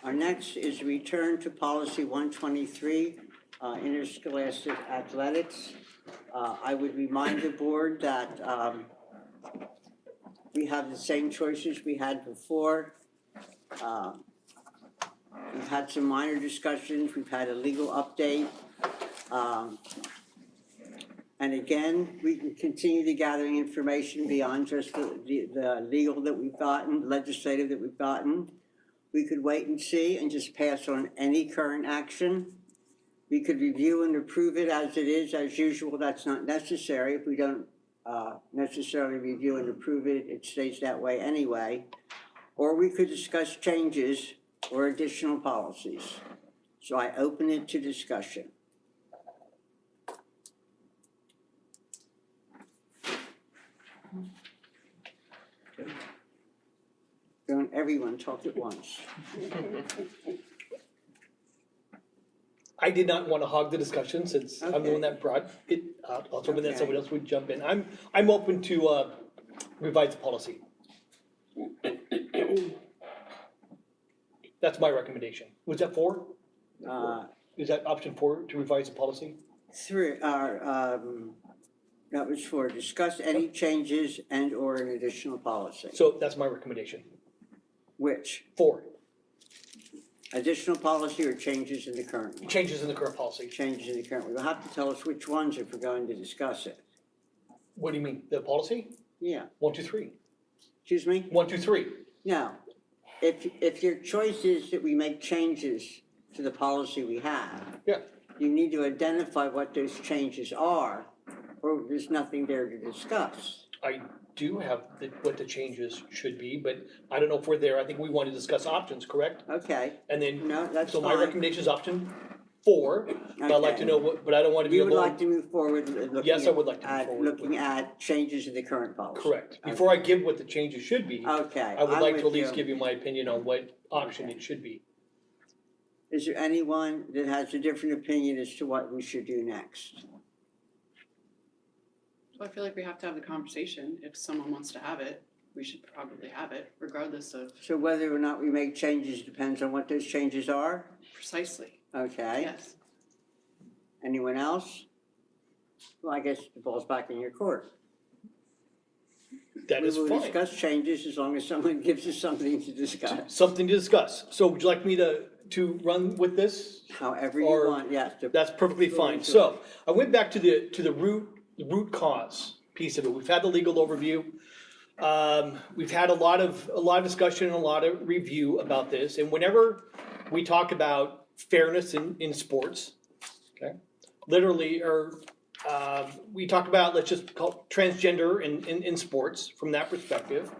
Our next is return to policy 123, interscholastic athletics. I would remind the board that we have the same choices we had before. We've had some minor discussions, we've had a legal update. And again, we can continue to gathering information beyond just the legal that we've gotten, legislative that we've gotten. We could wait and see and just pass on any current action. We could review and approve it as it is, as usual. That's not necessary. If we don't necessarily review and approve it, it stays that way anyway. Or we could discuss changes or additional policies. So I open it to discussion. Don't everyone talk at once. I did not want to hog the discussion since I'm the one that brought it up. I was hoping that someone else would jump in. I'm open to revise the policy. That's my recommendation. Was that 4? Is that option 4 to revise the policy? 3, that was for discuss any changes and or an additional policy. So that's my recommendation. Which? 4. Additional policy or changes in the current one? Changes in the current policy. Changes in the current one. You'll have to tell us which ones if we're going to discuss it. What do you mean? The policy? Yeah. 1, 2, 3. Excuse me? 1, 2, 3. Now, if your choice is that we make changes to the policy we have, Yeah. you need to identify what those changes are, or there's nothing there to discuss. I do have what the changes should be, but I don't know if we're there. I think we want to discuss options, correct? Okay. And then, No, that's so my fine. recommendation is option 4, but I'd like to know what, but I don't want to be You would alone. like to move forward looking Yes, I would like to move at, forward looking at changes in the current policy. Correct. Before I give what the changes should be, Okay. I would I'm like to at with least you. give you my opinion on what option it should be. Is there anyone that has a different opinion as to what we should do next? Well, I feel like we have to have the conversation. If someone wants to have it, we should probably have it, regardless of So whether or not we make changes depends on what those changes are? precisely. Okay. Yes. Anyone else? Well, I guess the ball's back in your court. That is We will fine. discuss changes as long as someone gives us something to discuss. Something to discuss. So would you like me to run with this? However you Or- want, yes. That's perfectly fine. So I went back to the root cause piece of it. We've had the legal overview. We've had a lot of discussion and a lot of review about this. And whenever we talk about fairness in sports, okay, literally, or we talk about, let's just call it transgender in sports from that perspective.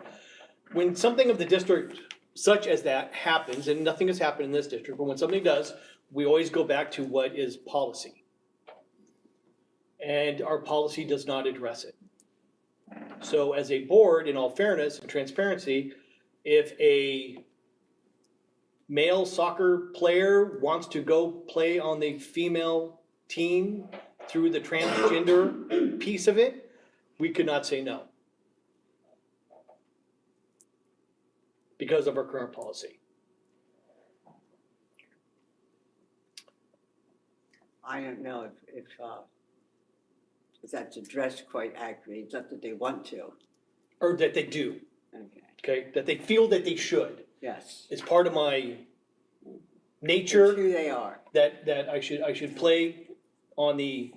When something of the district such as that happens, and nothing has happened in this district, but when something does, we always go back to what is policy. And our policy does not address it. So as a board, in all fairness and transparency, if a male soccer player wants to go play on the female team through the transgender piece of it, we could not say no. Because of our current policy. I don't know if that's addressed quite accurately. It's not that they want to. Or that they do, Okay. okay? That they feel that they should. Yes. It's part of my It's nature who they are. that I should play on the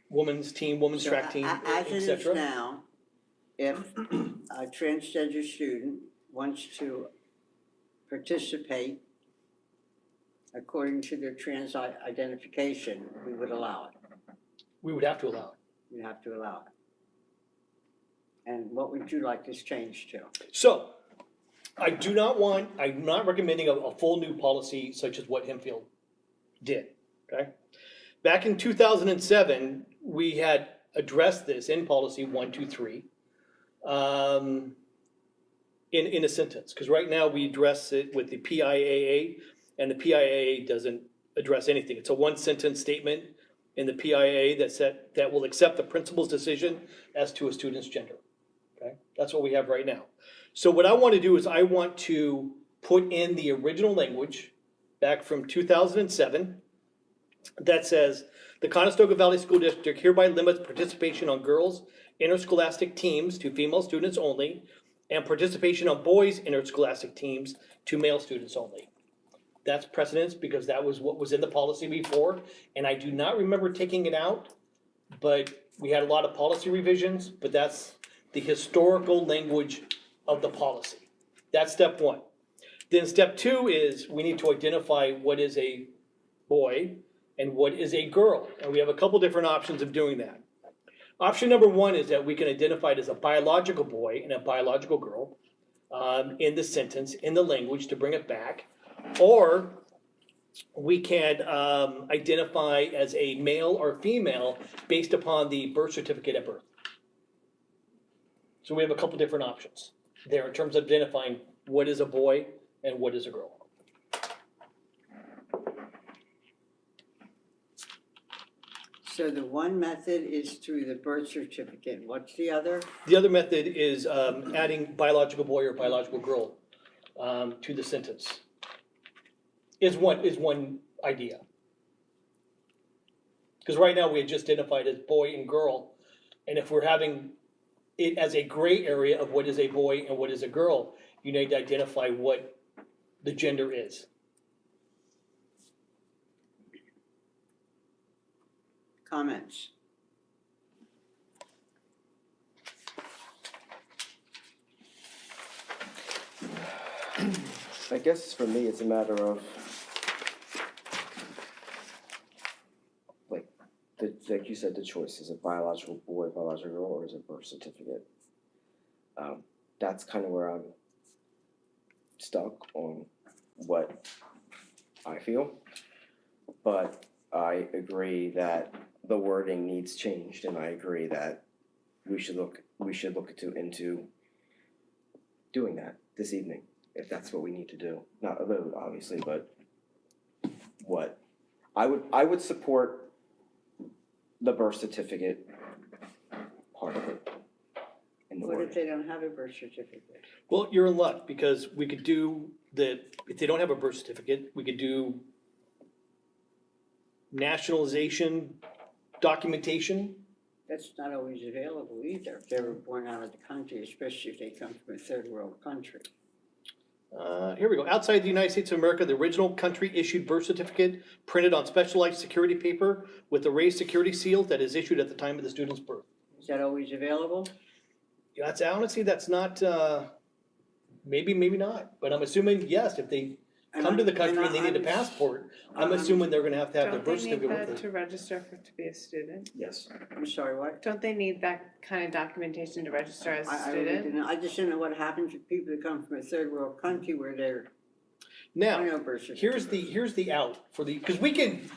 women's team, women's So track team, as it is etc. now, if a transgender student wants to participate according to their trans identification, we would allow it. We would have to allow it. We'd have to allow it. And what would you like this changed to? So, I'm not recommending a full new policy such as what Hempfield did, okay? Back in 2007, we had addressed this in policy 123 in a sentence, because right now we address it with the PIAA, and the PIAA doesn't address anything. It's a one-sentence statement in the PIAA that will accept the principal's decision as to a student's gender. Okay, that's what we have right now. So what I want to do is I want to put in the original language back from 2007 that says, the Conestoga Valley School District hereby limits participation on girls' interscholastic teams to female students only, and participation on boys' interscholastic teams to male students only. That's precedence because that was what was in the policy before, and I do not remember taking it out, but we had a lot of policy revisions, but that's the historical language of the policy. That's step one. Then step two is we need to identify what is a boy and what is a girl, and we have a couple different options of doing that. Option number one is that we can identify it as a biological boy and a biological girl in the sentence, in the language to bring it back. Or we can identify as a male or female based upon the birth certificate at birth. So we have a couple different options there in terms of identifying what is a boy and what is a girl. So the one method is through the birth certificate. What's the other? The other method is adding biological boy or biological girl to the sentence. Is one idea. Because right now we had just identified as boy and girl, and if we're having it as a gray area of what is a boy and what is a girl, you need to identify what the gender is. Comments? I guess for me, it's a matter of, like you said, the choice. Is it biological boy, biological girl, or is it birth certificate? That's kind of where I'm stuck on what I feel. But I agree that the wording needs changed, and I agree that we should look into doing that this evening, if that's what we need to do. Not a vote, obviously, but what I would support the birth certificate part of it. In the What if wording. they don't have a birth certificate? Well, you're in luck because we could do if they don't have a birth certificate, we could do nationalization documentation. That's not always available either, if they were born out of the country, especially if they come from a third world country. Here we go. Outside the United States of America, the original country issued birth certificate printed on specialized security paper with the raised security seal that is issued at the time of the student's birth. Is that always available? Yeah, that's honestly, that's not, maybe not, but I'm assuming yes, if they come to the country and they need a passport, I'm assuming they're gonna have their birth Don't they need certificate that with to them. register to be a student? Yes. I'm sorry, what? Don't they need that kind of documentation to register as a I really student? didn't, I just didn't know what happens to people that come from a third world country where they're, Now, no birth certificate. here's the out for the, because we can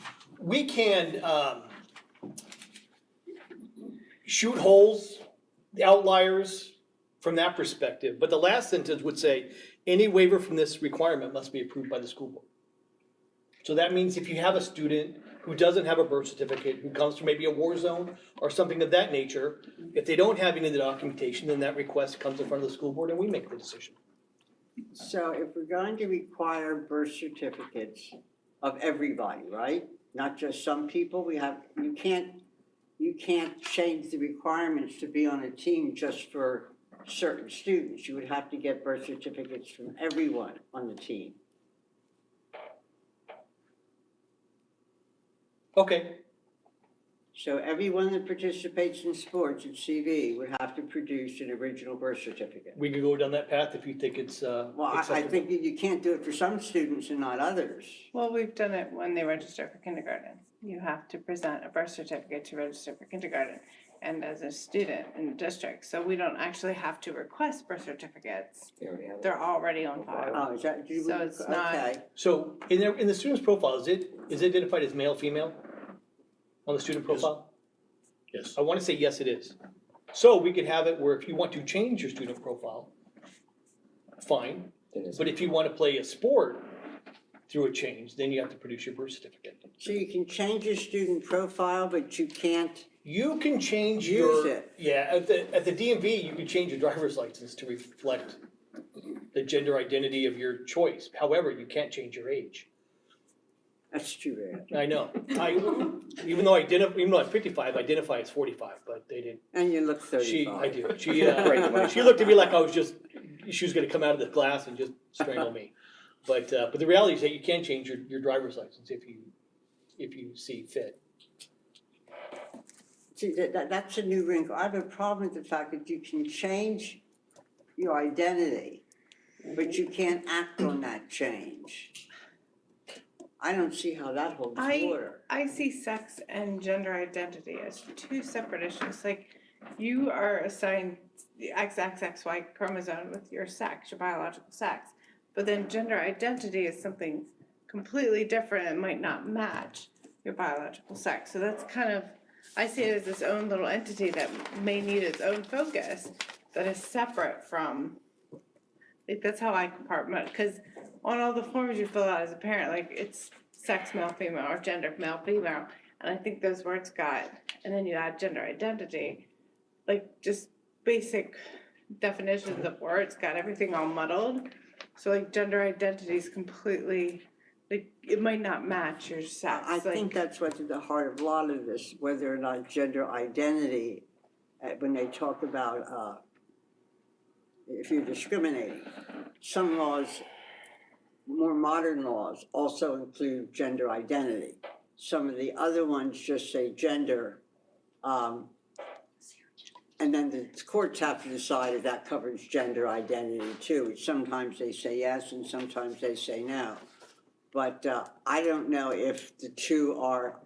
shoot holes, the outliers from that perspective, but the last sentence would say, any waiver from this requirement must be approved by the school board. So that means if you have a student who doesn't have a birth certificate, who comes from maybe a war zone or something of that nature, if they don't have any of the documentation, then that request comes in front of the school board and we make the decision. So if we're going to require birth certificates of everybody, right? Not just some people, you can't change the requirements to be on a team just for certain students. You would have to get birth certificates from everyone on the team. Okay, So everyone that participates in sports at CV would have to produce an original birth certificate. we could go down that path if you think it's Well, I acceptable. think you can't do it for some students and not others. Well, we've done it when they register for kindergarten. You have to present a birth certificate to register for kindergarten and as a student in the district. So we don't actually have to request birth certificates. They already have it. They're already on file. Oh, is that? So it's not- Okay. So in the student's profile, is it identified as male, female on the student profile? Yes. I want to say yes, it is. So we could have it where if you want to change your student profile, fine. Then it's- But if you want to play a sport through a change, then you have to produce your birth certificate. So you can change your student profile, but you can't, You can change Use your, it. yeah, at the DMV, you can change your driver's license to reflect the gender identity of your choice. However, you can't change your age. That's too bad. I know. Even though I'm 55, I identify as 45, but they didn't. And you look 35. I do. She looked at me like she was gonna come out of the glass and just strangle me. But the reality is that you can change your driver's license if you see fit. See, that's a new wrinkle. I have a problem with the fact that you can change your identity, but you can't act on that change. I don't see how that holds water. I see sex and gender identity as two separate issues. Like, you are assigned the XXXY chromosome with your sex, your biological sex. But then gender identity is something completely different and might not match your biological sex. So that's kind of, I see it as its own little entity that may need its own focus that is separate from, like, that's how I compartment, because on all the forms you fill out as a parent, like, it's sex male, female, or gender male, female. And I think those words got, and then you add gender identity, like, just basic definitions of words got everything all muddled. So, like, gender identity is completely, like, it might not match your sex. I think that's what's at the heart of a lot of this, whether or not gender identity, when they talk about if you're discriminating. Some laws, more modern laws, also include gender identity. Some of the other ones just say gender, and then the courts have to decide if that covers gender identity too. Sometimes they say yes, and sometimes they say no. But I don't know if the two are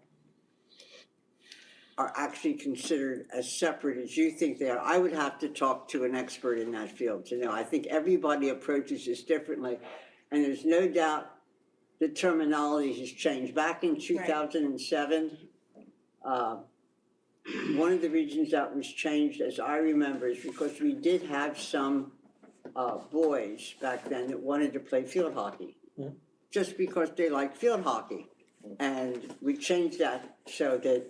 actually considered as separate as you think they are. I would have to talk to an expert in that field to know. I think everybody approaches this differently, and there's no doubt the terminology has changed. Back in 2007, one of the reasons that was changed, as I remember, is because we did have some boys back then that wanted to play field hockey, just because they liked field hockey. And we changed that so that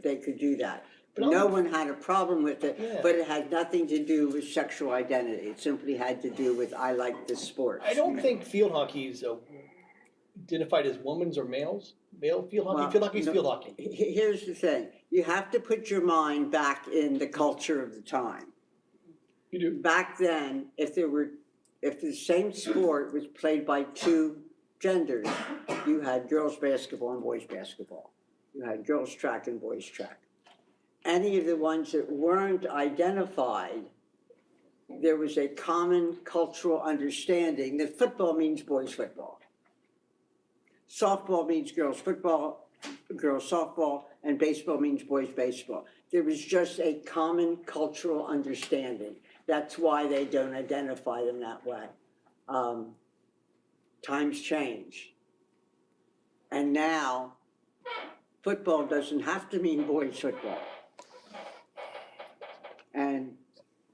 they could do that. But No one had a problem with it, Yeah. but it had nothing to do with sexual identity. It simply had to do with, I like this sport. I don't think field hockey is identified as women's or males. Male field hockey. Well, Field hockey is no. field hockey. Here's the thing, you have to put your mind back in the culture of the time. You do. Back then, if the same sport was played by two genders, you had girls basketball and boys basketball. You had girls track and boys track. Any of the ones that weren't identified, there was a common cultural understanding that football means boys football. Softball means girls football, girls softball, and baseball means boys baseball. There was just a common cultural understanding. That's why they don't identify them that way. Times change. And now, football doesn't have to mean boys football. And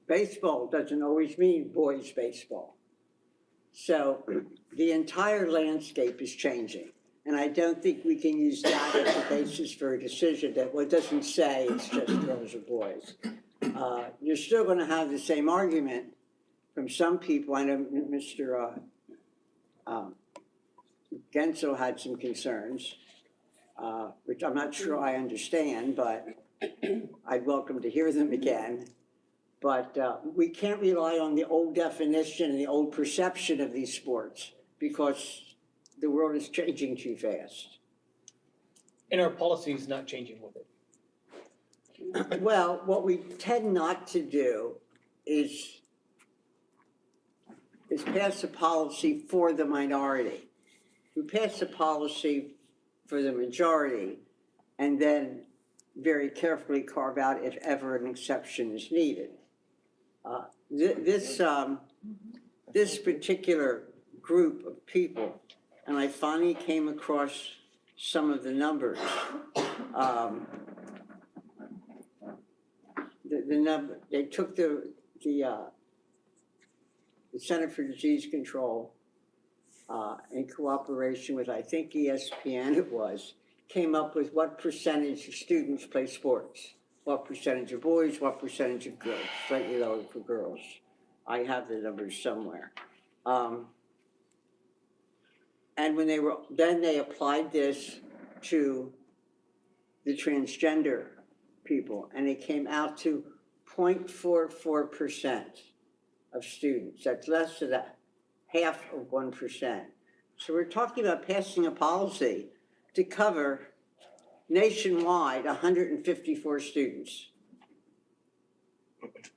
baseball doesn't always mean boys baseball. So the entire landscape is changing. And I don't think we can use that as a basis for a decision that what doesn't say it's just girls or boys. You're still going to have the same argument from some people. I know Mr. Gensel had some concerns, which I'm not sure I understand, but I'd welcome to hear them again. But we can't rely on the old definition and the old perception of these sports because the world is changing too fast. And our policy is not changing with it. Well, what we tend not to do is pass a policy for the minority. We pass a policy for the majority and then very carefully carve out if ever an exception is needed. This particular group of people, and I finally came across some of the numbers. The number, they took the Center for Disease Control in cooperation with, I think ESPN it was, came up with what percentage of students play sports. What percentage of boys, what percentage of girls, slightly lower for girls. I have the numbers somewhere. And when then they applied this to the transgender people, and it came out to 0.44% of students. That's less than half of 1%. So we're talking about passing a policy to cover nationwide 154 students.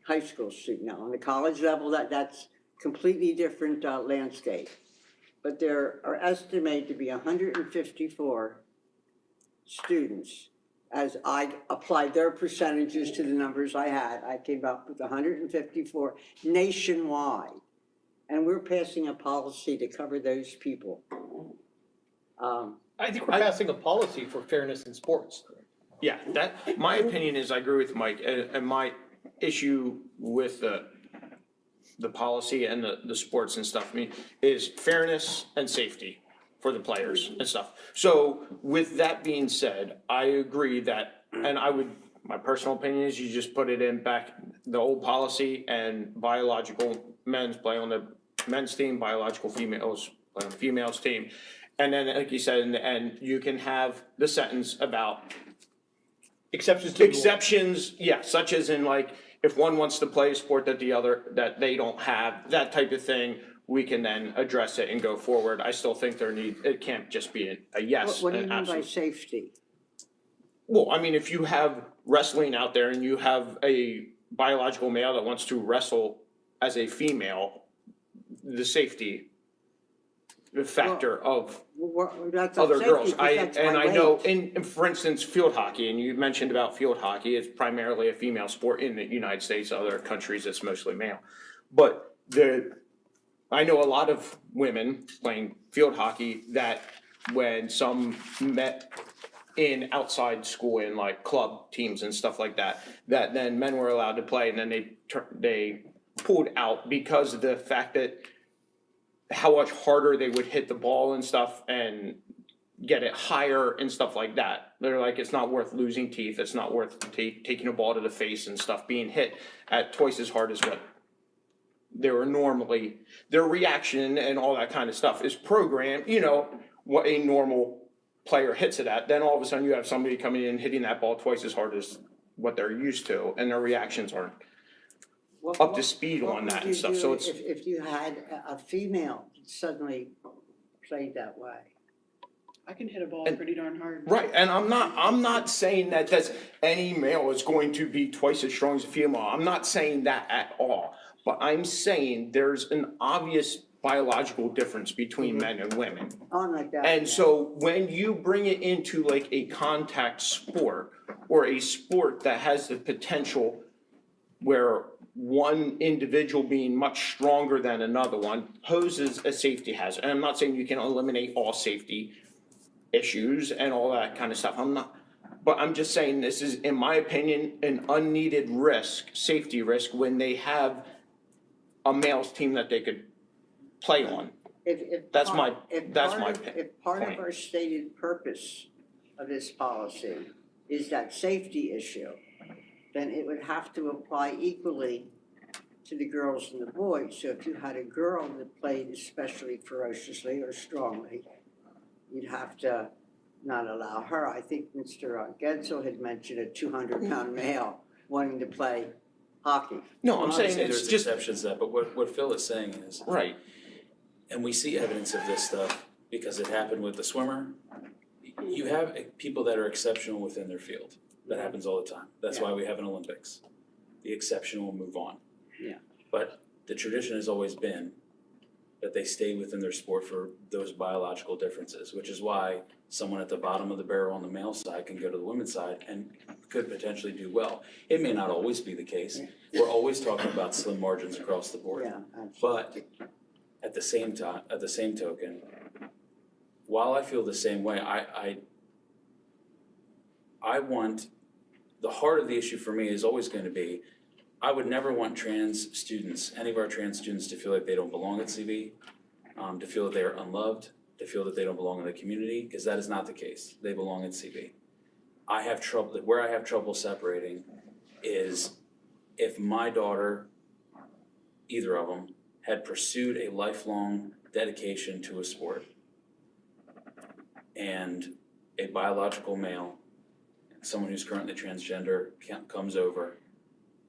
High school student. Now, on the college level, that's completely different landscape. But there are estimated to be 154 students. As I applied their percentages to the numbers I had, I came up with 154 nationwide. And we're passing a policy to cover those people. I think we're passing a policy for fairness in sports. Yeah, that, my opinion is, I agree with Mike, and my issue with the policy and the sports and stuff, I mean, is fairness and safety for the players and stuff. So with that being said, I agree that, and my personal opinion is you just put it in back, the old policy, and biological men's play on the men's team, biological females play on the females team. And then, like you said, in the end, you can have the sentence about Exceptions to the rule. exceptions, yeah, such as in like, if one wants to play a sport that the other, that they don't have, that type of thing, we can then address it and go forward. I still think it can't just be a yes. What do you an mean by absolute. safety? Well, I mean, if you have wrestling out there and you have a biological male that wants to wrestle as a female, the safety factor of That's not other safety, girls. because that's And my I know, weight. in for instance, field hockey, and you mentioned about field hockey, it's primarily a female sport in the United States. Other countries, it's mostly male. But I know a lot of women playing field hockey that when some met in outside school in like club teams and stuff like that, that then men were allowed to play, and then they pulled out because of the fact that how much harder they would hit the ball and stuff and get it higher and stuff like that. They're like, it's not worth losing teeth. It's not worth taking a ball to the face and stuff, being hit at twice as hard as what they were normally. Their reaction and all that kind of stuff is programmed, what a normal player hits it at. Then all of a sudden you have somebody coming in and hitting that ball twice as hard as what they're used to, and their reactions aren't up to speed on that and stuff. So What it's, would you do if you had a female that suddenly played that way? I can hit a ball And- pretty darn hard. right, and I'm not saying that any male is going to be twice as strong as a female. I'm not saying that at all. But I'm saying there's an obvious biological difference between men and women. On like that. And so when you bring it into like a contact sport or a sport that has the potential where one individual being much stronger than another one poses a safety hazard. And I'm not saying you can eliminate all safety issues and all that kind of stuff. But I'm just saying this is, in my opinion, an unneeded risk, safety risk, when they have a male's team that they could play on. That's my If part of point. our stated purpose of this policy is that safety issue, then it would have to apply equally to the girls and the boys. So if you had a girl that played especially ferociously or strongly, you'd have to not allow her. I think Mr. Gensel had mentioned a 200-pound male wanting to play hockey. No, I'm saying Obviously, it's there's just, exceptions to that, but what Phil is saying is, right, and we see evidence of this stuff because it happened with the swimmer. You have people that are exceptional within their field. That happens all the time. That's why we have an Olympics. The exceptional move on. Yeah. But the tradition has always been that they stay within their sport for those biological differences, which is why someone at the bottom of the barrel on the male side can go to the women's side and could potentially do well. It may not always be the case. We're always talking about slim margins across the board. Yeah, absolutely. But at the same token, while I feel the same way, I want, the heart of the issue for me is always going to be, I would never want trans students, any of our trans students, to feel like they don't belong at CV, to feel that they are unloved, to feel that they don't belong in the community, because that is not the case. They belong at CV. Where I have trouble separating is if my daughter, either of them, had pursued a lifelong dedication to a sport, and a biological male, someone who's currently transgender, comes over,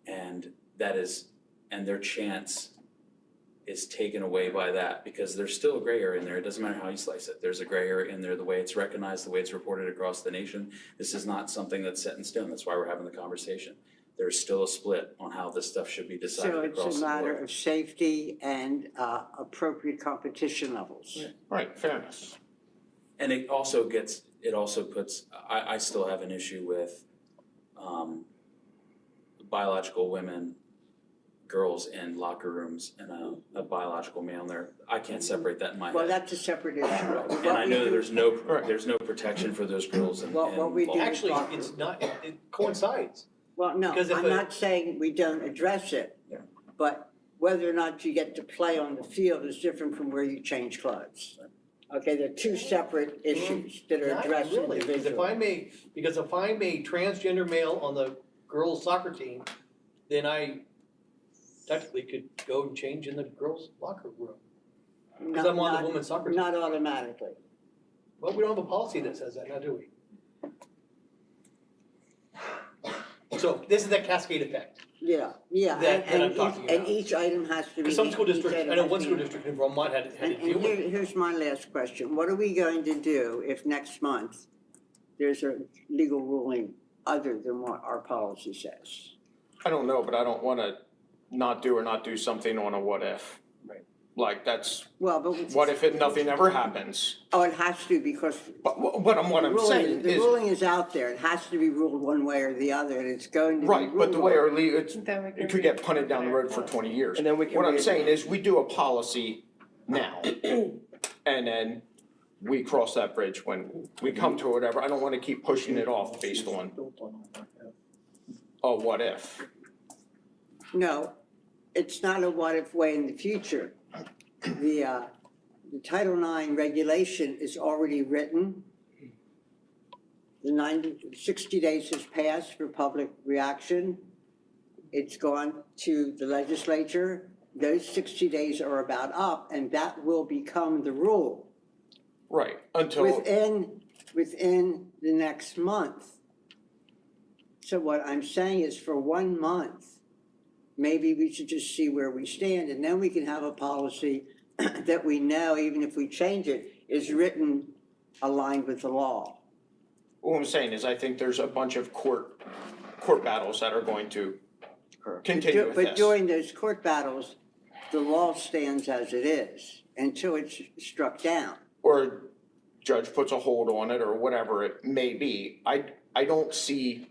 and their chance is taken away by that, because there's still a gray area in there. It doesn't matter how you slice it. There's a gray area in there, the way it's recognized, the way it's reported across the nation. This is not something that's set in stone. That's why we're having the conversation. There's still a split on how this stuff should be decided So across it's a the matter board. of safety and appropriate competition levels. Right, fairness. And it also puts, I still have an issue with biological women, girls in locker rooms, and a biological male in there. I can't separate that in my Well, head. that's a separate issue. And I know that there's no protection for those girls in What we do- ball. Actually, it's not, it coincides. Well, no, Because if I'm a- not saying we don't address it. Yeah. But whether or not you get to play on the field is different from where you change clothes. Okay, they're two separate issues that are Not addressed really, individually. because if I'm a transgender male on the girls' soccer team, then I technically could go and change in the girls' locker room. Because I'm on the women's soccer team. Not automatically. Well, we don't have a policy that says that, now do we? So this is that cascade effect. Yeah, yeah. That I'm talking And about. each item has to be. Because some school each districts, item I know has one to school be- district in Vermont had to And deal with it. here's my last question. What are we going to do if next month there's a legal ruling other than what our policy says? I don't know, but I don't wanna not do something on a what if. Right. Like, that's, Well, but. what if nothing ever happens? Oh, it has to because But what I'm saying the is, ruling is out there. It has to be ruled one way or the other, and it's going to be right, but the way ruled. our legal, Then we it could get punted down the road for read 20 years. And then we can What I'm read- saying is, we do a policy now, and then we cross that bridge when we come to it, whatever. I don't wanna keep pushing it off based on, oh, what if? No, it's not a what-if way in the future. The Title IX regulation is already written. The 60 days has passed for public reaction. It's gone to the legislature. Those 60 days are about up, and that will become the rule Right, until, within the next month. So what I'm saying is for 1 month, maybe we should just see where we stand, and then we can have a policy that we know, even if we change it, is written aligned with the law. what I'm saying is, I think there's a bunch of court battles that are going to Correct. continue with this. But during those court battles, the law stands as it is until it's struck down. Or judge puts a hold on it, or whatever it may be. I don't see,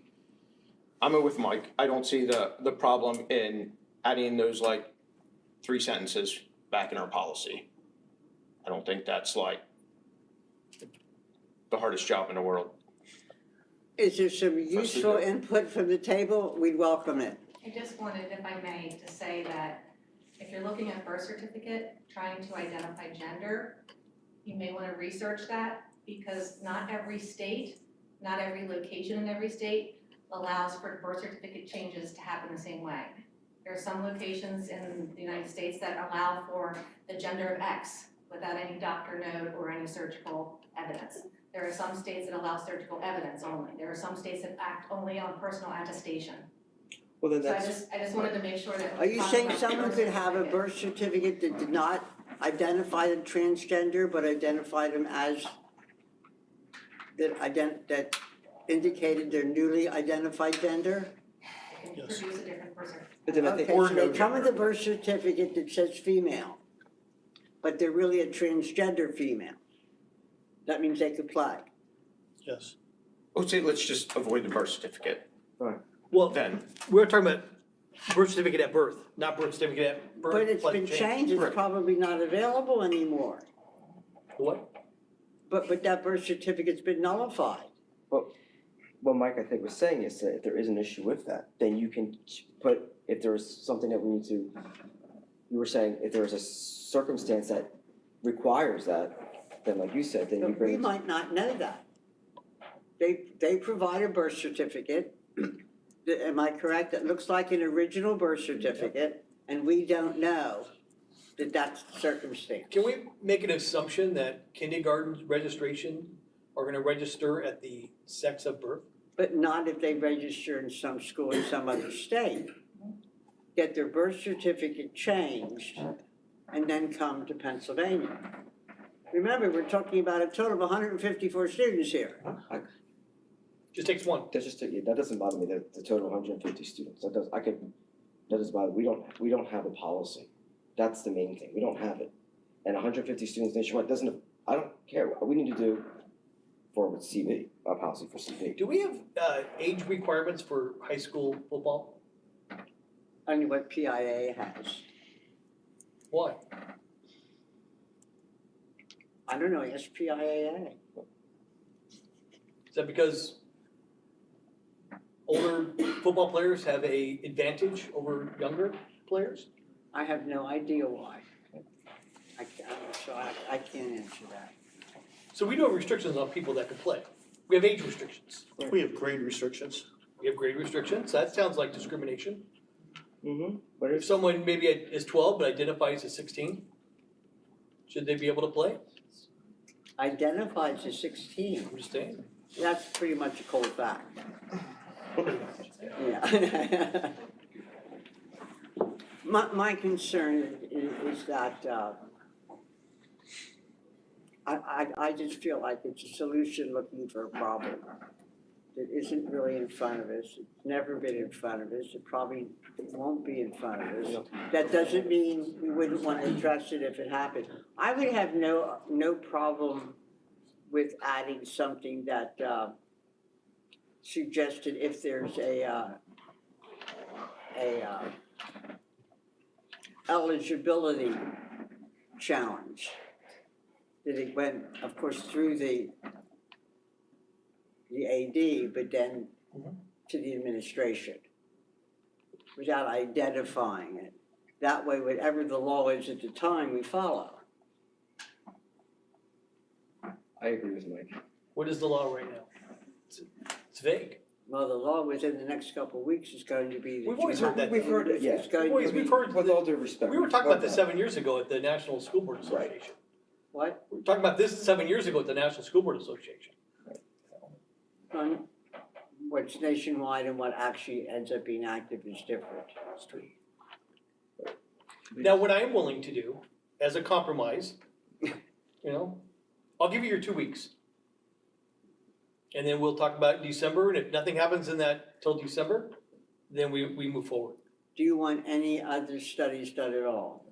I'm with Mike, I don't see the problem in adding those like 3 sentences back in our policy. I don't think that's like the hardest job in the world. Is there some to useful do. input from the table? We'd welcome it. I just wanted, if I may, to say that if you're looking at birth certificate, trying to identify gender, you may want to research that, because not every state, not every location in every state allows for birth certificate changes to happen the same way. There are some locations in the United States that allow for the gender of X without any doctor note or any surgical evidence. There are some states that allow surgical evidence only. There are some states that act only on personal attestation. Well, then So that's, I just wanted to make sure that. Are you saying someone could have a birth certificate that did not identify them transgender, but identified them as, that indicated their newly identified gender? They can Yes. produce a different birth certificate. but then I think, Okay, Or so no they come with a gender. birth certificate that says female, but they're really a transgender female. That means they could play. Yes. Let's say, let's just avoid the birth certificate Well, then. we're talking about birth certificate at birth, not birth certificate at birth. But it's like been change. changed, it's Right. probably not available anymore. What? But that birth certificate's been nullified. what Mike, I think, was saying is that if there is an issue with that, then you can put, if there's something that we need to, you were saying, if there's a circumstance that requires that, then like you said, then you But bring we it to. might not know that. They provide a birth certificate, am I correct? It looks like an original birth certificate, and we don't know that that's the circumstance. Can we make an assumption that kindergarten registration are gonna register at the sex of birth? But not if they register in some school in some other state. Get their birth certificate changed and then come to Pennsylvania. Remember, we're talking about a total of 154 students here. Just takes one. That's just, that doesn't bother me, the total 150 students, that doesn't bother, we don't have a policy. That's the main thing, we don't have it. And 150 students nationwide doesn't, I don't care, we need to do for CV, a policy for CV. Do we have age requirements for high school football? Only what PIA has. Why? I don't know, ask PIAA. Is that because older football players have a advantage over younger players? I have no idea why. I can't answer that. So we do have restrictions on people that can play. We have age restrictions. We have grade restrictions. We have grade restrictions. That sounds like discrimination. Mm-hmm. But If someone maybe is 12 but identifies as 16, should they be able to play? Identifies as 16, I'm just saying. that's pretty much a cold fact. Yeah. My concern is that, I just feel like it's a solution looking for a problem that isn't really in front of us. It's never been in front of us. It probably won't be in front of us. That doesn't mean we wouldn't want to address it if it happened. I would have no problem with adding something that suggested if there's a eligibility challenge, that it went, of course, through the AD, but then to the administration, without identifying it. That way, whatever the law is at the time, we follow. I agree with Mike. What is the law right now? It's vague. Well, the law within the next couple of weeks is going to be. that We've always you heard that. We've heard it, yeah. It's going to be. We've heard, With all due respect. we were talking about this 7 years ago at the National School Board Association. What? We were talking about this 7 years ago at the National School Board Association. What's nationwide and what actually ends up being active is different. Now, what I am willing to do, as a compromise, I'll give you your 2 weeks. And then we'll talk about December, and if nothing happens in that till December, then we move forward. Do you want any other studies done at all?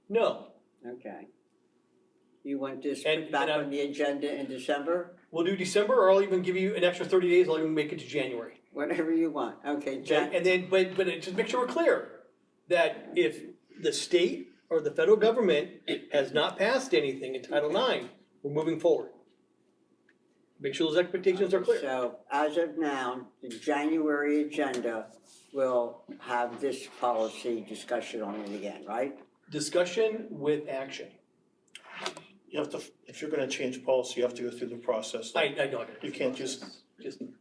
No, Okay. You want this And- put back and on the agenda in December? we'll do December, or I'll even give you an extra 30 days, I'll even make it to January. Whatever you want. Okay, Okay, and then, but just make sure we're clear, that if the state or the federal government has not passed anything in Title IX, we're moving forward. Make sure those expectations are clear. So as of now, the January agenda will have this policy discussion on it again, right? Discussion with action. You have to, if you're gonna change policy, you have to go through the process. I know. You can't just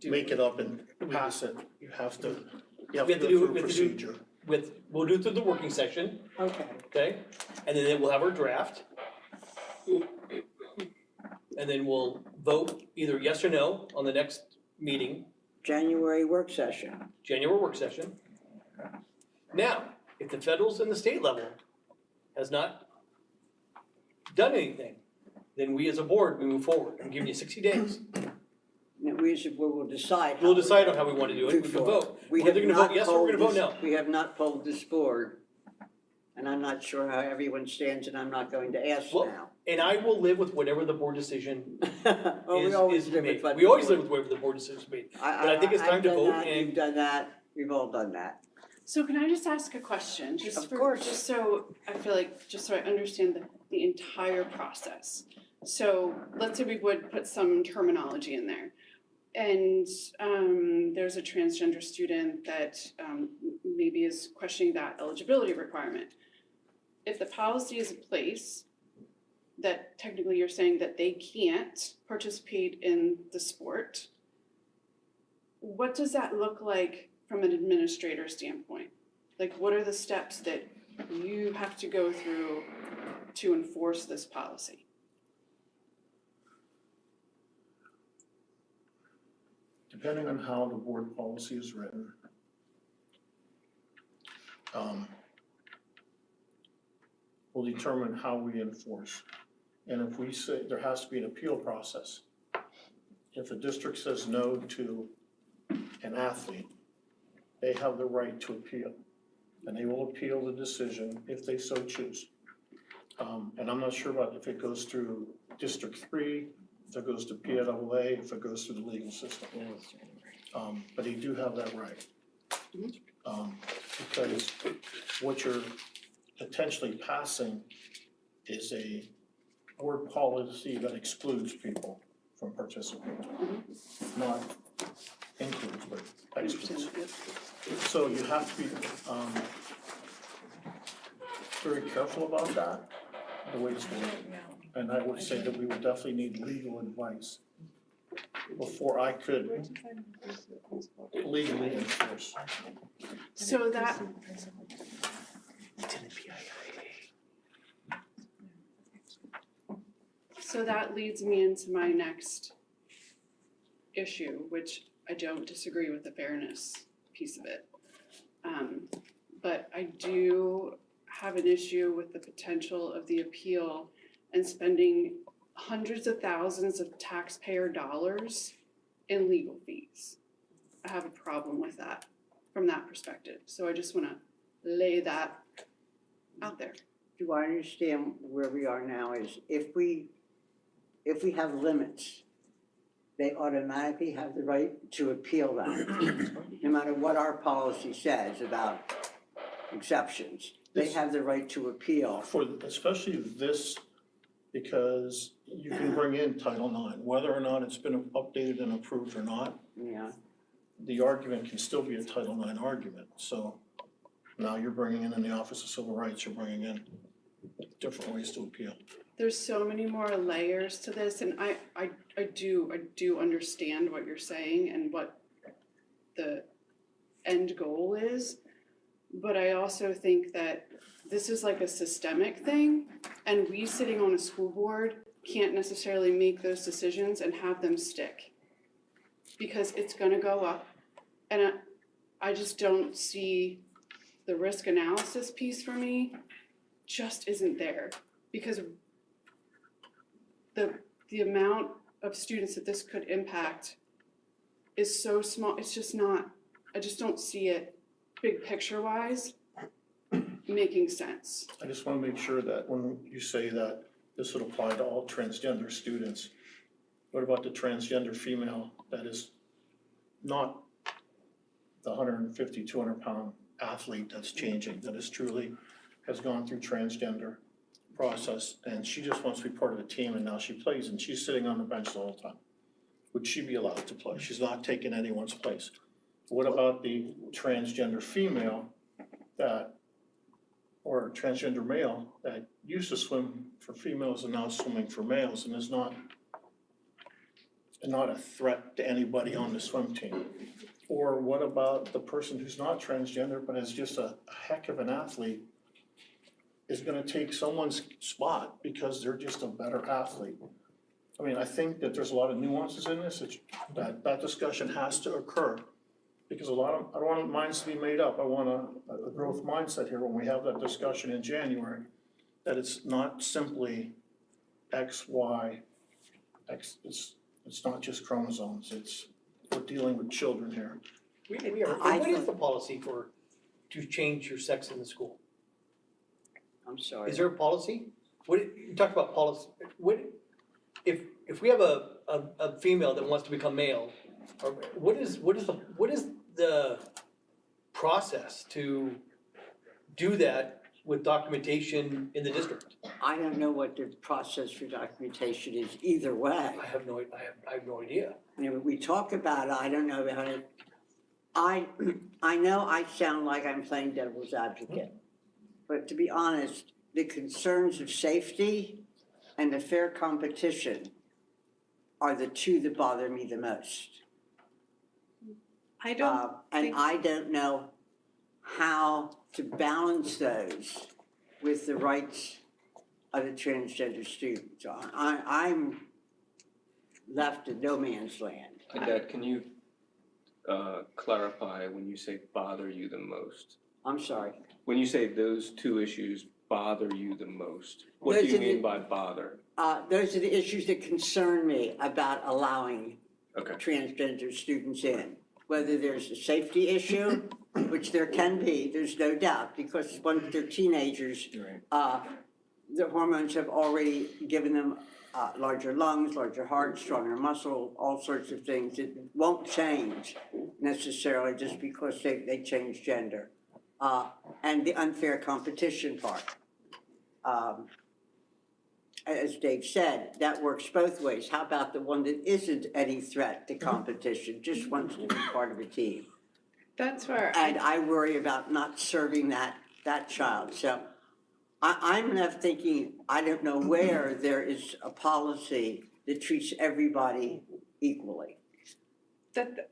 do make it up and pass it. You have to We go have to do- through a we have to do- procedure. we'll do it through the working session, Okay. okay? And then we'll have our draft. And then we'll vote either yes or no on the next meeting, January work session. January work session. Now, if the federals and the state level has not done anything, then we as a board, we move forward. I'm giving you 60 days. And we will decide. We'll decide on how we want to do it. We can vote. We're either gonna vote yes or we're gonna vote no. We have not polled this board, and I'm not sure how everyone stands, and I'm not going to ask Well, now. And I will live with whatever the board decision Oh, we is always is live made. with what We the always board- live with whatever the board decision is made. But I think it's time to vote and- You've done that, we've all done that. So can I just ask a question? Of course. Just so I feel like, just so I understand the entire process. So let's say we would put some terminology in there. And there's a transgender student that maybe is questioning that eligibility requirement. If the policy is in place, that technically you're saying that they can't participate in the sport, what does that look like from an administrator standpoint? Like, what are the steps that you have to go through to enforce this policy? Depending on how the board policy is written, will determine how we enforce. And if we say there has to be an appeal process, if a district says no to an athlete, they have the right to appeal. And they will appeal the decision if they so choose. And I'm not sure about if it goes through District 3, if it goes to PLA, if it goes through the legal system. But they do have that right. Because what you're potentially passing is a board policy that excludes people from participating, not includes, but excludes. So you have to be very careful about that, the way it's worded. And I would say that we would definitely need legal advice before I could legally enforce. So that, so that leads me into my next issue, which I don't disagree with the fairness piece of it. But I do have an issue with the potential of the appeal and spending hundreds of thousands of taxpayer dollars in legal fees. I have a problem with that from that perspective. So I just want to lay that out there. Do I understand where we are now is if we have limits, they automatically have the right to appeal that, no matter what our policy says about exceptions. They have the right to appeal. For, especially this, because you can bring in Title IX, whether or not it's been updated and approved or not, Yeah, the argument can still be a Title IX argument. So now you're bringing in the Office of Civil Rights, you're bringing in different ways to appeal. There's so many more layers to this, and I do understand what you're saying and what the end goal is, but I also think that this is like a systemic thing, and we sitting on a school board can't necessarily make those decisions and have them stick, because it's gonna go up, and I just don't see the risk analysis piece for me just isn't there, because the amount of students that this could impact is so small. It's just not, I just don't see it big picture wise making sense. I just want to make sure that when you say that this would apply to all transgender students, what about the transgender female that is not the 150, 200-pound athlete that's changing, that is truly has gone through transgender process, and she just wants to be part of the team, and now she plays, and she's sitting on the bench the whole time. Would she be allowed to play? She's not taking anyone's place. What about the transgender female that, or transgender male that used to swim for females and now swimming for males and is not a threat to anybody on the swim team? Or what about the person who's not transgender but is just a heck of an athlete, is gonna take someone's spot because they're just a better athlete? I mean, I think that there's a lot of nuances in this, that discussion has to occur. Because I don't want minds to be made up, I want a growth mindset here when we have that discussion in January, that it's not simply X, Y, X, it's not just chromosomes, we're dealing with children here. What is the policy to change your sex in the school? I'm sorry. Is there a policy? You talked about policy, if we have a female that wants to become male, or what is the process to do that with documentation in the district? I don't know what the process for documentation is either way. I have no idea. You know, we talk about it, I don't know how to, I know I sound like I'm playing devil's advocate, but to be honest, the concerns of safety and the fair competition are the two that bother me the most. I don't And think- I don't know how to balance those with the rights of the transgender student. So I'm left in no man's land. Dad, can you clarify when you say bother you the most? I'm sorry. When you say those two issues bother you the most, what Those do you are mean the- by bother? Those are the issues that concern me about allowing Okay. transgender students in. Whether there's a safety issue, which there can be, there's no doubt, because once they're teenagers, Right. the hormones have already given them larger lungs, larger heart, stronger muscle, all sorts of things. It won't change necessarily just because they change gender. And the unfair competition part. As Dave said, that works both ways. How about the one that isn't any threat to competition, just wants to be part of a team? That's where And I worry about not serving that child. So I'm left thinking, I don't know where there is a policy that treats everybody equally.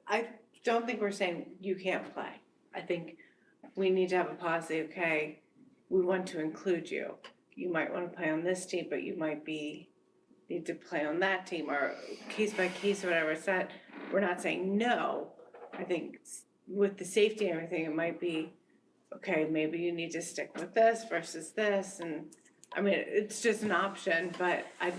I don't think we're saying you can't play. I think we need to have a policy, okay, we want to include you. You might want to play on this team, but you might need to play on that team, or case by case or whatever. It's not, we're not saying no. I think with the safety and everything, it might be, okay, maybe you need to stick with this versus this. And I mean, it's just an option, but I'm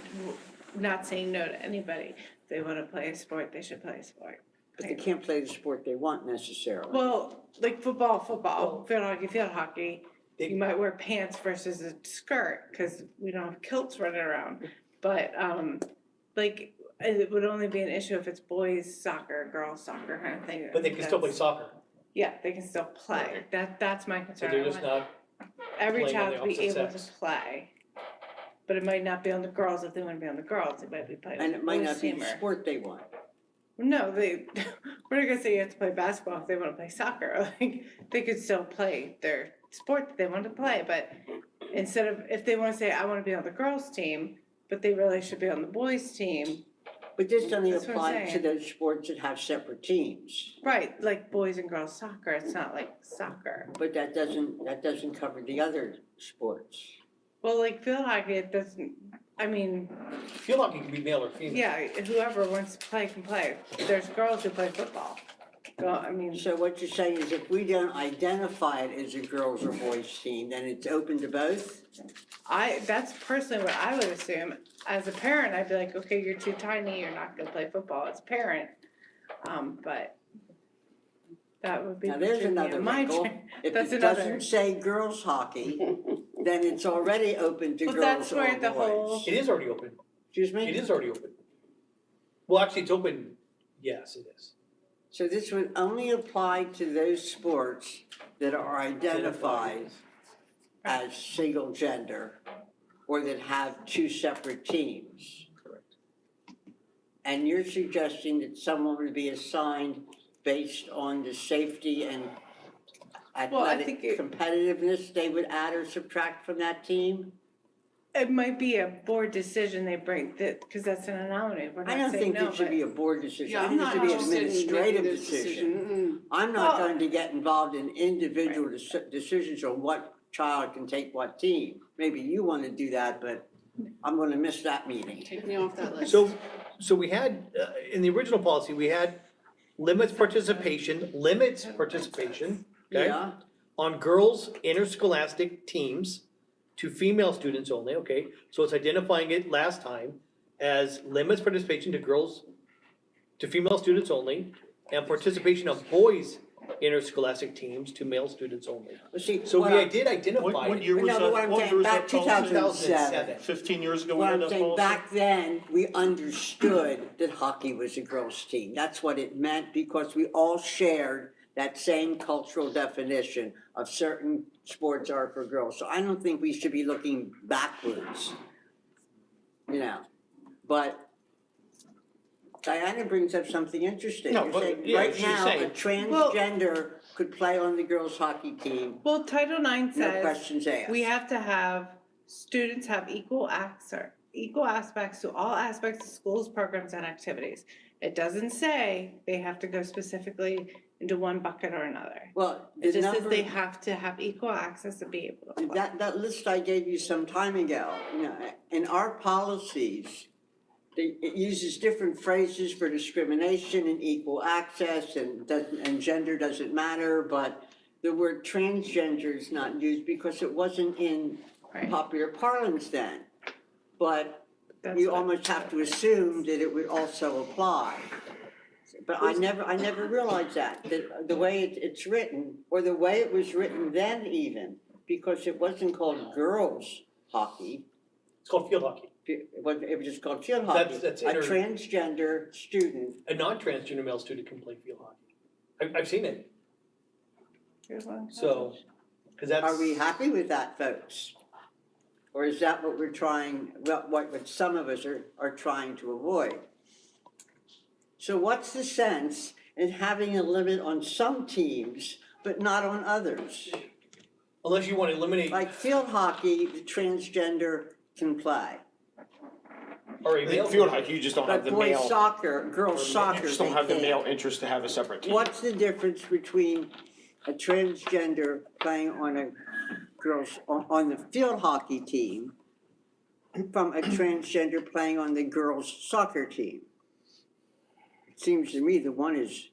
not saying no to anybody. If they want to play a sport, they should play a sport. But they can't play the sport they want necessarily. Well, like football, field hockey, They- you might wear pants versus a skirt, because we don't have kilts running around. But, like, it would only be an issue if it's boys soccer, girls soccer kind of thing. But they can still play That's- soccer, Yeah, they can still play. That's my so concern. they're I just want not, every playing on child the to be opposite able sex. to play. But it might not be on the girls if they want to be on the girls. It might be playing on And the it might boys not be team the or. sport they want. No, we're not gonna say you have to play basketball if they wanna play soccer, like, they could still play their sport that they want to play, but instead of, if they wanna say, I wanna be on the girls' team, but they really should be on the boys' team, But this only That's what I'm applies to saying. those sports that have separate teams. right, like boys and girls soccer, it's not like soccer. But that doesn't cover the other sports. Well, like field hockey, it doesn't, I mean, field hockey can be male or female. yeah, whoever wants to play can play, there's girls who play football. Well, I mean, So what you're saying is if we don't identify it as a girls or boys team, then it's open to both? that's personally what I would assume. As a parent, I'd be like, okay, you're too tiny, you're not gonna play football as a parent. But that would be Now, there's between me another and my wrinkle. child. If That's it another- doesn't say girls hockey, then it's already open to Well, girls that's or where the whole- boys. It is already open, Excuse me? it is already open. Well, actually, it's open, yes, it is. So this would only apply to those sports that are identified as single gender or that have two separate teams. Correct. And you're suggesting that someone would be assigned based on the safety and Well, I athletic think it- competitiveness they would add or subtract from that team? It might be a board decision they bring, because that's an anomaly, we're I not don't saying think no, it should but. be a board decision, Yeah, I I'm think it not should be an interested in making administrative this decision. I'm not Well- going to get involved in individual decisions on what child can take what team. Maybe you want to do that, but I'm going to miss that meeting. Take me off that list. So we had, in the original policy, we had limits participation, okay? Yeah, On girls' interscholastic teams to female students only, okay? So it's identifying it last time as limits participation to girls, to female students only, and participation of boys' interscholastic teams to male students only. let's see. So what we I- did identify What it. year was No, but that, what I'm what saying, year was back that policy? 2007. 15 years ago we What had I'm that saying, policy? back then, we understood that hockey was a girls' team. That's what it meant because we all shared that same cultural definition of certain sports are for girls. So I don't think we should be looking backwards, you know. But Diana brings up something interesting. No, You're but, saying yeah, right she's now, a saying- transgender could play on the girls' hockey team, Well, Title IX no says questions asked. we have to have, students have equal aspects to all aspects of schools, programs, and activities. It doesn't say they have to go specifically into one bucket or another. Well, It the just says number, they have to have equal access to be able to apply. that list I gave you some time ago, you know, in our policies, it uses different phrases for discrimination and equal access and gender doesn't matter, but the word transgender is not used because it wasn't in Right. popular parlance then. But That's you what- almost have to assume that it would also apply. But I never realized that the way it's written, or the way it was written then even, because it wasn't called girls hockey, It's called field hockey. it was just called field hockey. That's A transgender student, A non-transgender male student can play field hockey. I've seen it, Here's one. so, because that's. are we happy with that, folks? Or is that what we're trying, what some of us are trying to avoid? So what's the sense in having a limit on some teams, but not on others? Unless you want to eliminate, Like field hockey, the transgender can play. or a male. Field hockey, you just don't have But the boys male, soccer, girls soccer, you just don't they have the can't. male interest to have a separate team. What's the difference between a transgender playing on a on the field hockey team from a transgender playing on the girls soccer team? It seems to me the one is,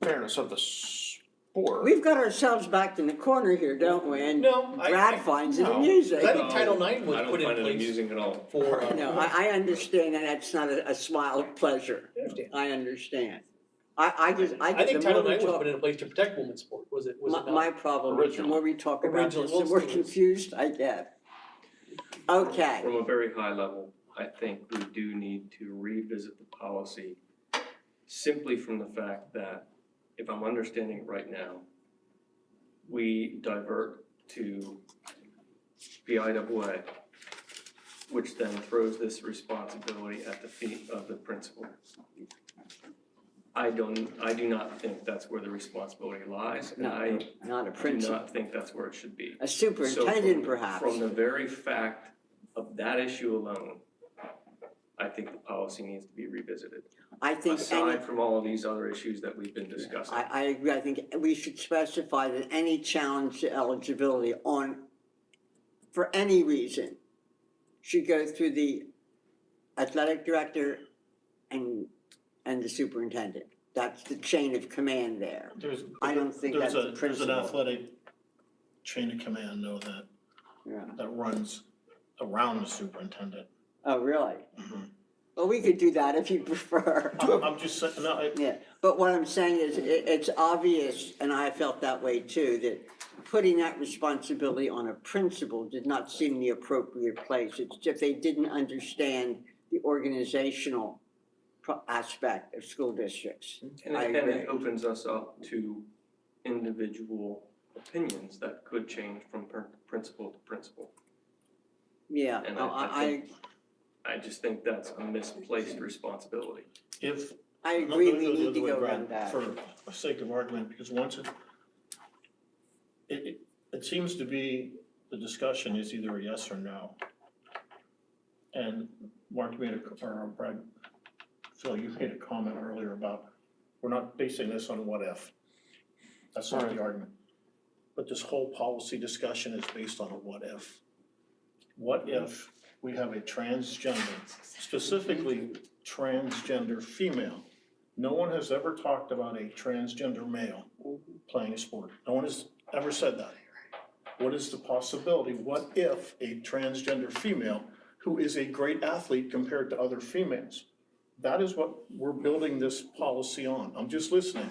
Fairness of the sport. we've got ourselves backed in the corner here, don't we? And No, Brad finds it no. amusing. I think Title IX was I don't put in find it place amusing at all. for. No, I understand, and that's not a smile of pleasure. I understand. I understand. I just, I think the more Title we IX was talk- put in place to protect women's sport, was it not? My problem is the more we talk about Originally, this, the more well, still is. confused I get. Okay, From a very high level, I think we do need to revisit the policy simply from the fact that, if I'm understanding it right now, we divert to PIAA, which then throws this responsibility at the feet of the principal. I do not think that's where the responsibility lies, and I no, not a do principal, not think that's where it should be. a So superintendent from- perhaps. From the very fact of that issue alone, I think the policy needs to be revisited. I think any, Aside from all of these other issues that we've been discussing. I agree, I think we should specify that any challenge to eligibility for any reason, should go through the athletic director and the superintendent. That's the chain of command there. I don't think that's the There's an principle. athletic chain of command, though, Yeah. that runs around the superintendent. Oh, really? Mhm. Well, we could do that if you prefer. I'm just saying, no, Yeah, but what I'm saying is, it's obvious, and I felt that way too, that putting that responsibility on a principal did not seem the appropriate place. It's if they didn't understand the organizational aspect of school districts. And I it agree. opens us up to individual opinions that could change from principal to principal. Yeah, And I just think that's a misplaced responsibility. if. I agree, No, we the need other to way go around, around that. For the sake of argument, because once it seems to be, the discussion is either a yes or no. And Mark made or Brad, Phil, you made a comment earlier about, we're not basing this on what if. That's not the argument. But this whole policy discussion is based on a what if. What if we have a transgender, specifically transgender female? No one has ever talked about a transgender male playing a sport. No one has ever said that. What is the possibility? What if a transgender female who is a great athlete compared to other females? That is what we're building this policy on. I'm just listening.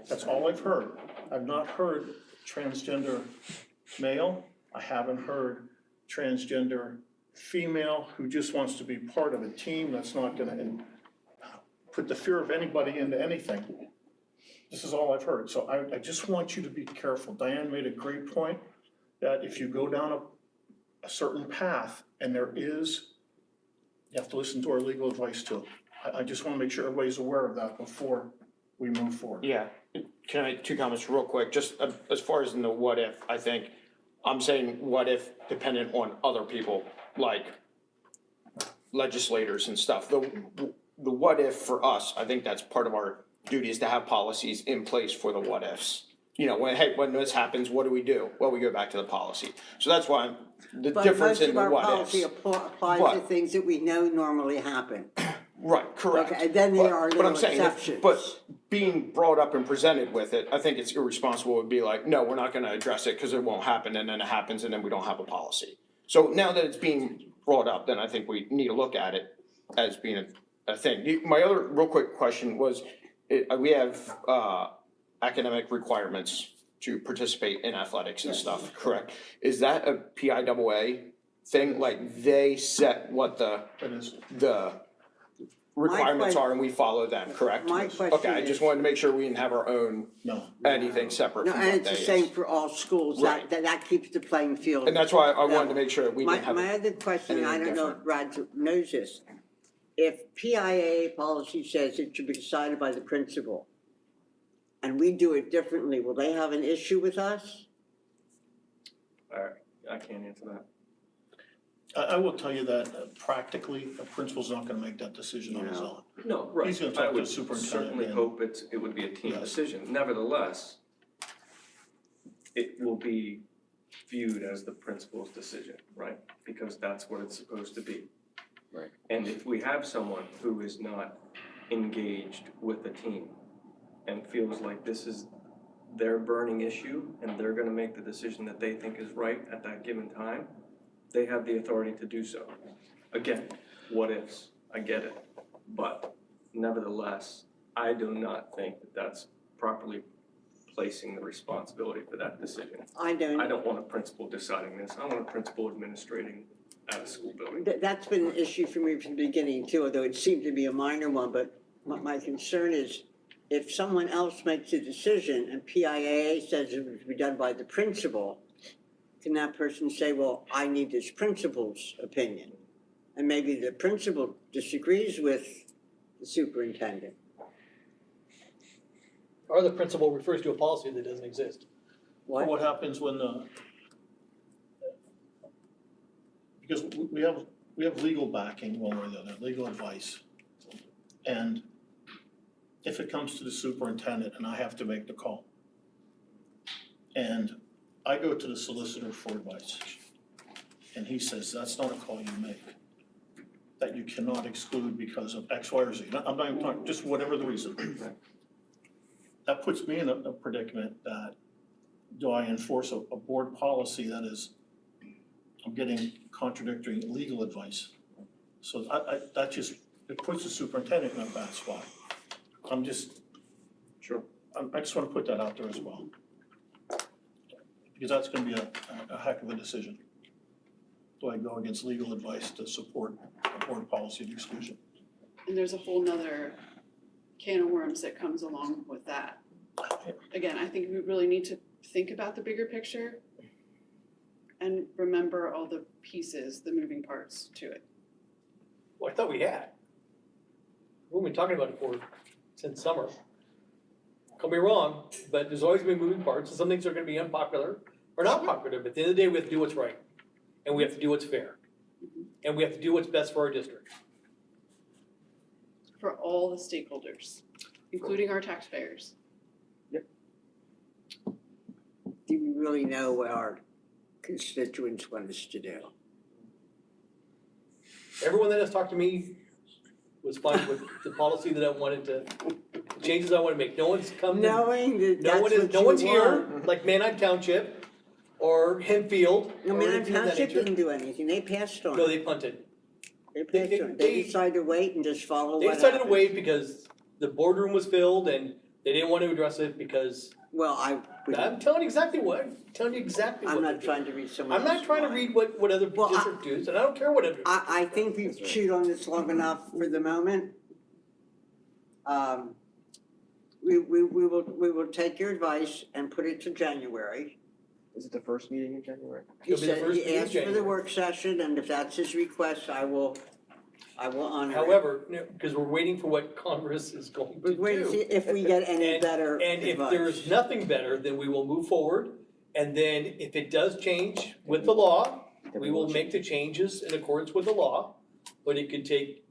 That's all I've heard. I've not heard transgender male. I haven't heard transgender female who just wants to be part of a team that's not gonna put the fear of anybody into anything. This is all I've heard. So I just want you to be careful. Diane made a great point that if you go down a certain path and you have to listen to our legal advice too. I just wanna make sure everybody's aware of that before we move forward. Yeah, can I, 2 comments real quick, just as far as in the what if, I think, I'm saying what if dependent on other people, like legislators and stuff. The what if for us, I think that's part of our duty is to have policies in place for the what ifs. You know, when this happens, what do we do? Well, we go back to the policy. So that's why the difference in the what But most ifs. of our policy applies to But- things that we know normally happen. Right, correct. Okay, and then there are But little I'm saying, exceptions. but being brought up and presented with it, I think it's irresponsible to be like, no, we're not gonna address it because it won't happen, and then it happens, and then we don't have a policy. So now that it's being brought up, then I think we need to look at it as being a thing. My other real quick question was, we have, academic requirements to participate in athletics and Yes. stuff, correct? Is that a PIAA thing, like they set what It is. the requirements que- are and we follow them, correct? My question Okay, I is- just wanted to make sure we didn't have our own, No. anything separate No, from and what it's they the same is. for all schools, Right. that keeps the playing field. And that's why I wanted to make sure that we My, didn't have. my other question, I anything don't know if Brad knows this, if PIAA policy says it should be decided by the principal, and we do it differently, will they have an issue with us? I can't answer that. I will tell you that practically, a principal's not gonna make that decision on his own. No, right. He's gonna talk I to the would superintendent certainly and- hope it would be a team Yes. decision. Nevertheless, it will be viewed as the principal's decision, right? Because that's what it's supposed to be. Right. And if we have someone who is not engaged with the team and feels like this is their burning issue and they're gonna make the decision that they think is right at that given time, they have the authority to do so. Again, what ifs, I get it, but nevertheless, I do not think that that's properly placing the responsibility for that decision. I don't. I don't want a principal deciding this, I want a principal administrating at a school building. That's been an issue for me from the beginning too, although it seemed to be a minor one, but my concern is if someone else makes a decision and PIAA says it would be done by the principal, can that person say, well, I need this principal's opinion? And maybe the principal disagrees with the superintendent. Or the principal refers to a policy that doesn't exist. Or what happens when because we have legal backing one way or the other, legal advice. And if it comes to the superintendent and I have to make the call, and I go to the solicitor for advice, and he says, that's not a call you make, that you cannot exclude because of X, Y, or Z. I'm not even talking, just whatever the reason. That puts me in a predicament that, do I enforce a board policy that is, I'm getting contradictory legal advice? So that just, it puts the superintendent in a bad spot. Sure. I just wanna put that out there as well. Because that's gonna be a heck of a decision. Do I go against legal advice to support a board policy of exclusion? And there's a whole nother can of worms that comes along with that. Again, I think we really need to think about the bigger picture and remember all the pieces, the moving parts to it. Well, I thought we had. We've been talking about it since summer. Don't be wrong, but there's always been moving parts, and some things are gonna be unpopular or not popular, but at the end of the day, we have to do what's right. And we have to do what's fair. And we have to do what's best for our district. For all the stakeholders, including our taxpayers. Do we really know what our constituents want us to do? Everyone that has talked to me was fine with the policy that I wanted to, the changes I want to make. No one's come to, Knowing that no that's one is, what no you one's here, want. like Manheim Township or Hempfield I or mean, anything of that Township nature. didn't do anything, they passed on No, it. they punted. They passed on it. They decided to wait and just follow They what decided to happened. wait because the boardroom was filled and they didn't want to address it because, Well, I'm telling you exactly what, I'm telling you exactly what I'm they're not doing. trying to read someone I'm not else's trying to mind. read what other Well, district does, and I don't care what other. I think we've chewed on this long enough for the moment. We will take your advice and put it to January. Is it the first meeting in January? He It'll be the said, first he meeting in asked for the January. work session, and if that's his request, I will honor it. However, because we're waiting for what Congress is going to We're waiting to see do. if we get any And- better And if advice. there's nothing better, then we will move forward. And then if it does change with the law, we will make the changes in accordance with the law. But it could take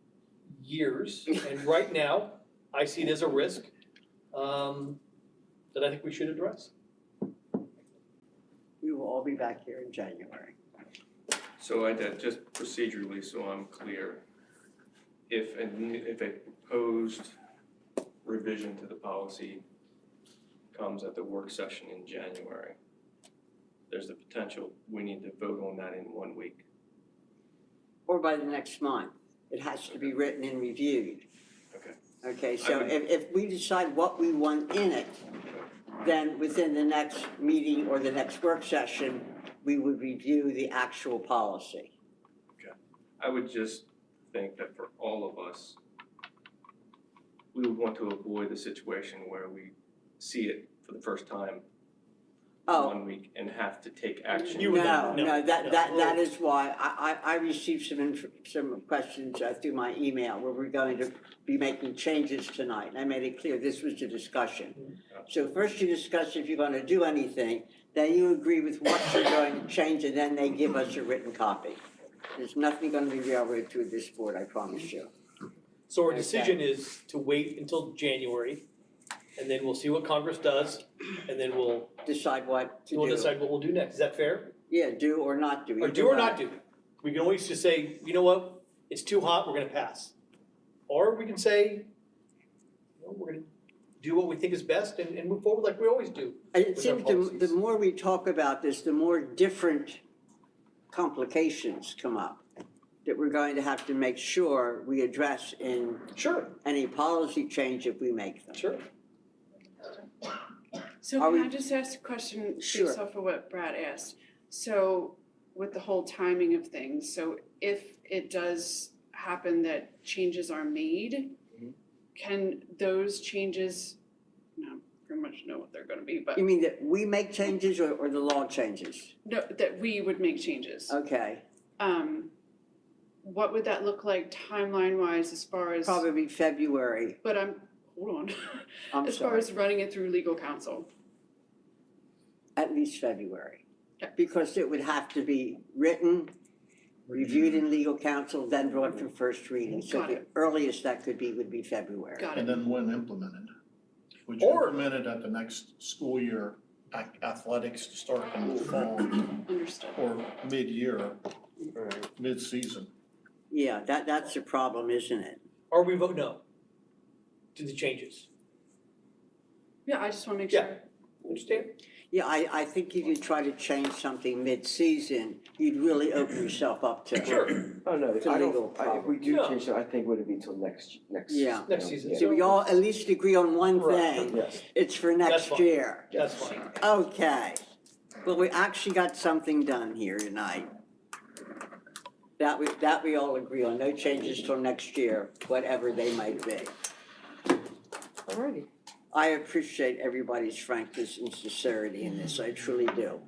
years, and right now, I see it as a risk that I think we should address. We will all be back here in January. So just procedurally, so I'm clear, if a proposed revision to the policy comes at the work session in January, there's the potential we need to vote on that in 1 week. Or by the next month. It has to be written and reviewed. Okay. Okay, so would- if we decide what we want in it, then within the next meeting or the next work session, we would review the actual policy. I would just think that for all of us, we would want to avoid the situation where we see it for the first time in Oh, 1 week and have to take action. You would no, no, no, no. that is why I received some questions through my email where we're going to be making changes tonight. And I made it clear this was the discussion. So first you discuss if you're gonna do anything, then you agree with what you're going to change, and then they give us a written copy. There's nothing gonna be railroaded through this board, I promise you. So our Okay. decision is to wait until January, and then we'll see what Congress does, and then we'll Decide what to we'll do. decide what we'll do next. Is that fair? Yeah, do or not do. Or either do or way. not do? We can always just say, you know what, it's too hot, we're gonna pass. Or we can say, you know, we're gonna do what we think is best and move forward like we always do. It with our seems the policies. more we talk about this, the more different complications come up that we're going to have to make sure we address in Sure, any policy change if we make them. sure. So Are can we- I just ask a question Sure. based off of what Brad asked? So with the whole timing of things, so if it does happen that changes are made, can those changes, no, pretty much know what they're gonna be, but You mean that we make changes or the law changes? no, that we would make changes. Okay, What would that look like timeline wise as far as, probably February, but hold on, I'm as far sorry, as running it through legal counsel? at least February. Okay. Because it would have to be written, reviewed in legal counsel, then brought for first reading. So Got the earliest that could be would be February. Got And it, then when implemented? Would you Or- implement it at the next school year, athletics to start in the fall, understood. or mid-year, mid-season? Yeah, that's the problem, isn't it? Or we vote no to the changes. Yeah, I just wanna make Yeah. sure. Understand? Yeah, I think if you try to change something mid-season, you'd really open yourself up to. Sure. Oh, no, It's a I legal don't, if we do problem. change it, I think would it be till next. Yeah. Next season. Yeah. So we all at least agree on one Right. thing, Yes. it's for That's next fine. year. That's fine. Okay, well, we actually got something done here tonight. That we all agree on, no changes till next year, whatever they might be. Alrighty. I appreciate everybody's frankness and sincerity in this, I truly do.